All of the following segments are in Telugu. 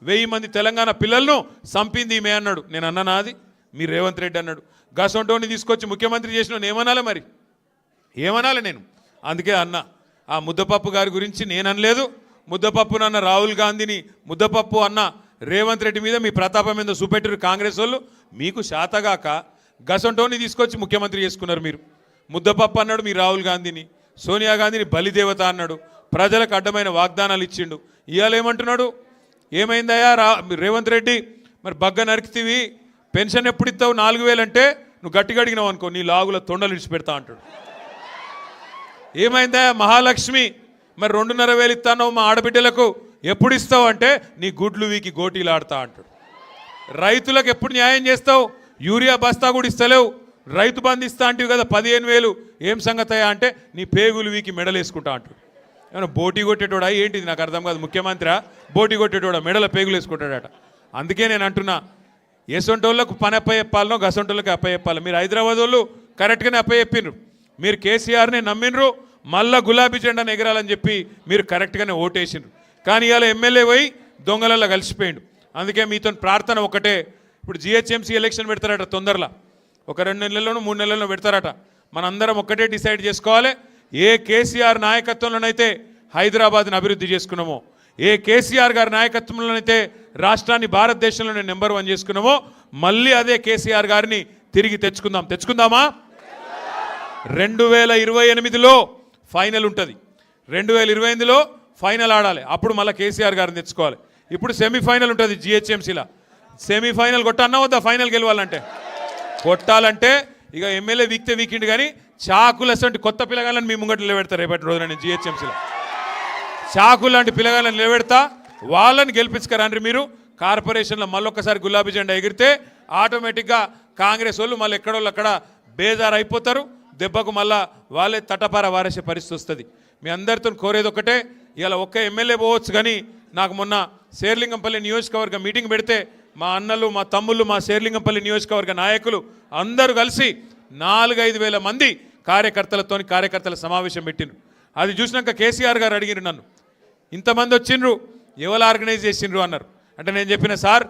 1000 మంది తెలంగాణ పిల్లలను చంపింది ఈమె అన్నాడు. నేను అన్నానా? అది మీ రేవంత్ రెడ్డి అన్నాడు. గసంటోని తీసుకొచ్చి ముఖ్యమంత్రి చేసిన ఏమనాలి? మరి ఏమనాలి నేను? అందుకే అన్నా, ఆ ముద్దపప్పు గారి గురించి నేను అనలేదు. ముద్దపప్పు అన్న రాహుల్ గాంధీని ముద్దపప్పు అన్న రేవంత్ రెడ్డి మీద మీ ప్రతాపం మీద చూపెట్టారు కాంగ్రెస్ వాళ్ళు. మీకు శాతగాక గసంటోని తీసుకొచ్చి ముఖ్యమంత్రి చేసుకున్నారు. మీరు ముద్దపప్పు అన్నాడు మీ రాహుల్ గాంధీని, సోనియా గాంధీని బలిదేవత అన్నాడు, ప్రజలకు అడ్డమైన వాగ్దానాలు ఇచ్చిండు. ఇవాళ ఏమంటున్నాడు? ఏమైందయ్యా రేవంత్ రెడ్డి, మరి బగ్గ నరికితివి, పెన్షన్ ఎప్పుడు ఇస్తావు? 4000 అంటే నువ్వు గట్టిగా అడిగినావు అనుకో, నీ లాగుల తొండలు విడిచిపెడతా అంటాడు. ఏమైందయ్యా మహాలక్ష్మి, మరి 2,500 ఇస్తాను మా ఆడబిడ్డలకు, ఎప్పుడు ఇస్తావు అంటే నీ గుడ్లు వీకి గోటీలు ఆడతా అంటాడు. రైతులకు ఎప్పుడు న్యాయం చేస్తావు? యూరియా బస్తా కూడా ఇస్తలేవు. రైతు బంధు ఇస్తా అంటివి కదా 15,000, ఏం సంగతయా అంటే నీ పేగులు వీకి మెడలు వేసుకుంటా అంటాడు. ఏమన్నా బోటీ కొట్టేటోడా ఏంటిది? నాకు అర్థం కాదు. ముఖ్యమంత్రి బోటీ కొట్టేటోడా? మెడల పేగులు వేసుకుంటాడట. అందుకే నేను అంటున్నా, ఎసొంటోళ్ళకు పని అప్పచెప్పాలనో గసొంటోళ్ళకి అప్పచెప్పాలి. మీరు హైదరాబాద్ వాళ్ళు కరెక్ట్గానే అప్పచెప్పినరు. మీరు కేసీఆర్ని నమ్మినరు, మళ్ళా గులాబీ జెండాను ఎగరాలని చెప్పి మీరు కరెక్ట్గానే ఓటేసినారు. కానీ ఇవాళ ఎమ్మెల్యే పోయి దొంగలల్లో కలిసిపోయిండు. అందుకే మీతో ప్రార్థన ఒకటే, ఇప్పుడు జిహెచ్ఎంసీ ఎలక్షన్ పెడతారట తొందరలో, ఒక 2 నెలల్లోనూ 3 నెలల్లో పెడతారట. మనందరం ఒక్కటే డిసైడ్ చేసుకోవాలి, ఏ కేసీఆర్ నాయకత్వంలోనైతే హైదరాబాద్ని అభివృద్ధి చేసుకున్నామో, ఏ కేసీఆర్ గారి నాయకత్వంలోనైతే రాష్ట్రాన్ని భారతదేశంలోనే నెంబర్ 1 చేసుకున్నామో, మళ్ళీ అదే కేసీఆర్ గారిని తిరిగి తెచ్చుకుందామా? 2028లో ఫైనల్ ఉంటుంది, 2028లో ఫైనల్ ఆడాలి. అప్పుడు మళ్ళీ కేసీఆర్ గారిని తెచ్చుకోవాలి. ఇప్పుడు సెమీఫైనల్ ఉంటుంది జిహెచ్ఎంసీలో. సెమీఫైనల్ కొట్టన్నా వద్దా? ఫైనల్ గెలవాలంటే కొట్టాలంటే ఇక ఎమ్మెల్యే వీకిండు కానీ చాకు లాంటి కొత్త పిల్లగాళ్ళని మీ ముంగట నిలబెడతారు. రేపటి రోజున నేను జిహెచ్ఎంసీలో చాకు లాంటి పిల్లగాళ్ళని నిలబెడతా, వాళ్ళని గెలిపించుకరండి. మీరు కార్పొరేషన్లో మళ్ళొక్కసారి గులాబీ జెండా ఎగిరితే ఆటోమేటిక్గా కాంగ్రెస్ వాళ్ళు మళ్ళీ ఎక్కడోళ్ళు అక్కడ బేజారు అయిపోతారు. దెబ్బకు మళ్ళా వాళ్ళే తటపార వారేసే పరిస్థితి వస్తుంది. మీ అందరితో కోరేది ఒకటే, ఇలా ఒక్క ఎమ్మెల్యే పోవచ్చు కానీ నాకు మొన్న శేర్లింగంపల్లి నియోజకవర్గ మీటింగ్ పెడితే మా అన్నలు, మా తమ్ముళ్ళు, మా శేర్లింగంపల్లి నియోజకవర్గ నాయకులు అందరూ కలిసి 4-5 వేల మంది కార్యకర్తల సమావేశం పెట్టిండ్రు. అది చూసినాక కేసీఆర్ గారు అడిగిరు నన్ను, ఇంతమంది వచ్చిండ్రు ఎవరు ఆర్గనైజ్ చేసిండ్రు అన్నారు. అంటే నేను చెప్పిన, సార్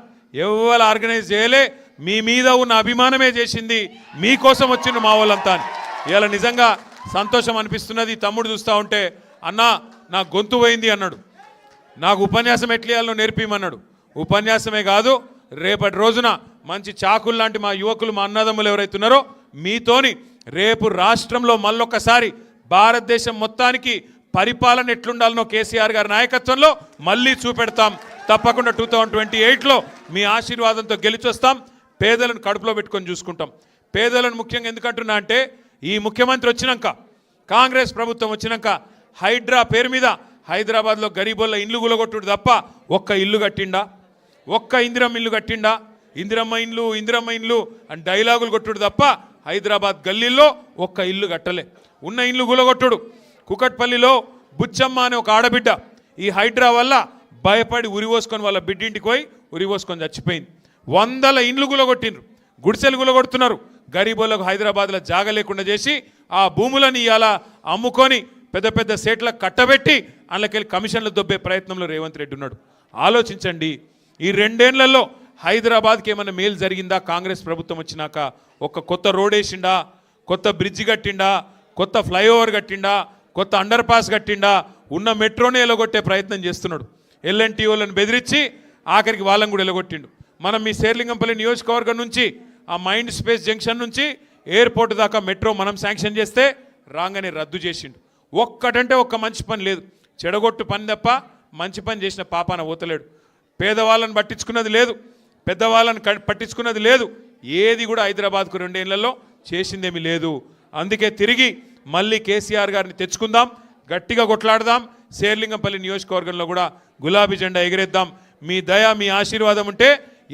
ఎవరు ఆర్గనైజ్ చేయలే, మీ మీద ఉన్న అభిమానమే చేసింది, మీకోసం వచ్చిండ్రు మా వాళ్ళంతా అని. ఇవాళ నిజంగా సంతోషం అనిపిస్తున్నది. తమ్ముడు చూస్తూ ఉంటే, అన్నా నా గొంతు పోయింది అన్నాడు, నాకు ఉపన్యాసం ఎట్లేయాలో నేర్పిమన్నాడు. ఉపన్యాసమే కాదు, రేపటి రోజున మంచి చాకులు లాంటి మా యువకులు, మా అన్నదమ్ములు ఎవరైతున్నారో మీతోని రేపు రాష్ట్రంలో మళ్ళొక్కసారి భారతదేశం మొత్తానికి పరిపాలన ఎట్లుండాలనో కేసీఆర్ గారి నాయకత్వంలో మళ్ళీ చూపెడతాం. తప్పకుండా 2028లో మీ ఆశీర్వాదంతో గెలిచొస్తాం. పేదలను కడుపులో పెట్టుకొని చూసుకుంటాం. పేదలను ముఖ్యంగా ఎందుకంటున్నా అంటే, ఈ ముఖ్యమంత్రి వచ్చినాక, కాంగ్రెస్ ప్రభుత్వం వచ్చినాక హైడ్రా పేరు మీద హైదరాబాద్లో గరీబోళ్ళ ఇండ్లు గులగొట్టుడు తప్ప ఒక్క ఇల్లు కట్టిండా? ఒక్క ఇందిరమ్మ ఇల్లు కట్టిండా? ఇందిరమ్మ ఇండ్లు అని డైలాగులు కొట్టుడు తప్ప హైదరాబాద్ గల్లీల్లో ఒక్క ఇల్లు కట్టలే. ఉన్న ఇండ్లు గులగొట్టుడు. కుకట్పల్లిలో బుచ్చమ్మ అనే ఒక ఆడబిడ్డ ఈ హైడ్రా వల్ల భయపడి ఉరిపోసుకొని వాళ్ళ బిడ్డింటికి పోయి ఉరిపోసుకొని చచ్చిపోయింది. 100 ఇండ్లు గులగొట్టిండ్రు, గుడిసెలు గులగొడుతున్నారు. గరీబోళ్ళకు హైదరాబాద్లో జాగ లేకుండా చేసి ఆ భూములని ఇలా అమ్ముకొని పెద్ద పెద్ద సేట్లకు కట్టబెట్టి అందులోకెళ్ళి కమిషన్లు దొబ్బే ప్రయత్నంలో రేవంత్ రెడ్డి ఉన్నాడు. ఆలోచించండి, ఈ 2 ఏళ్లలో హైదరాబాద్కి ఏమైనా మేలు జరిగిందా? కాంగ్రెస్ ప్రభుత్వం వచ్చినాక ఒక కొత్త రోడ్ వేసిండా, కొత్త బ్రిడ్జ్ కట్టిండా, కొత్త ఫ్లైఓవర్ కట్టిండా, కొత్త అండర్ పాస్ కట్టిండా? ఉన్న మెట్రోనే ఎలగొట్టే ప్రయత్నం చేస్తున్నాడు. ఎల్ఎన్టీ వాళ్ళని బెదిరించి ఆఖరికి వాళ్ళని కూడా ఎలగొట్టిండు. మనం మీ శేర్లింగంపల్లి నియోజకవర్గం నుంచి ఆ మైండ్ స్పేస్ జంక్షన్ నుంచి ఎయిర్పోర్ట్ దాకా మెట్రో మనం శాంక్షన్ చేస్తే రాగానే రద్దు చేసిండు. ఒక్కటంటే ఒక్క మంచి పని లేదు, చెడగొట్టు పని తప్ప మంచి పని చేసిన పాపాన పోతలేడు. పేదవాళ్ళని పట్టించుకున్నది లేదు, పెద్దవాళ్ళని పట్టించుకున్నది లేదు. ఏది కూడా హైదరాబాద్కు 2 ఏళ్లలో చేసిందేమీ లేదు. అందుకే తిరిగి మళ్ళీ కేసీఆర్ గారిని తెచ్చుకుందాం, గట్టిగా కొట్లాడదాం. శేర్లింగంపల్లి నియోజకవర్గంలో కూడా గులాబీ జెండా ఎగిరేద్దాం. మీ దయ, మీ ఆశీర్వాదం ఉంటే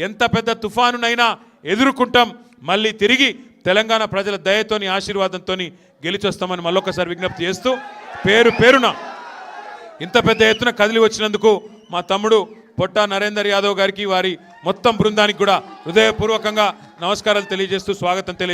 ఎంత పెద్ద తుఫానునైనా ఎదుర్కొంటాం. మళ్ళీ తిరిగి తెలంగాణ ప్రజల దయతోని, ఆశీర్వాదంతో గెలిచొస్తామని మళ్ళొకసారి విజ్ఞప్తి చేస్తూ, పేరున ఇంత పెద్ద ఎత్తున కదిలి వచ్చినందుకు మా తమ్ముడు పొట్టా నరేందర్ యాదవ్ గారికి, వారి మొత్తం బృందానికి కూడా హృదయపూర్వకంగా నమస్కారాలు తెలియజేస్తూ, స్వాగతం తెలియజేస్తూ